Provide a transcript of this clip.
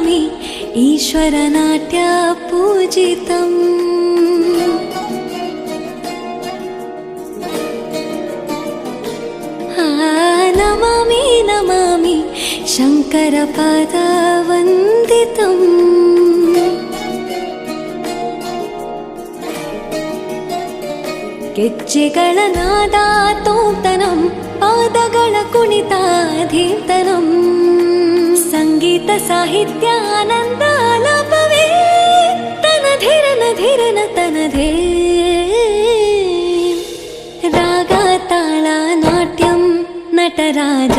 नमामि ईश्वरनाट्य पूजितम्। नमामि नमामि शङ्करपादवन्दितम्। ಗೆಜ್ಜೆಗಳ ನಾದ ತೋಂತನಂ ಪಾದಗಳ ಕುಣಿತಾಧೀರ್ತನಂ ಸಂಗೀತ ಸಾಹಿತ್ಯ ಆನಂದ ಆಲಾಪವೇ ತನಧಿರನ ಧಿರನ ತನಧೇ ರಾಗ ತಾಳ ನಾಟ್ಯಂ ನಟರಾಜ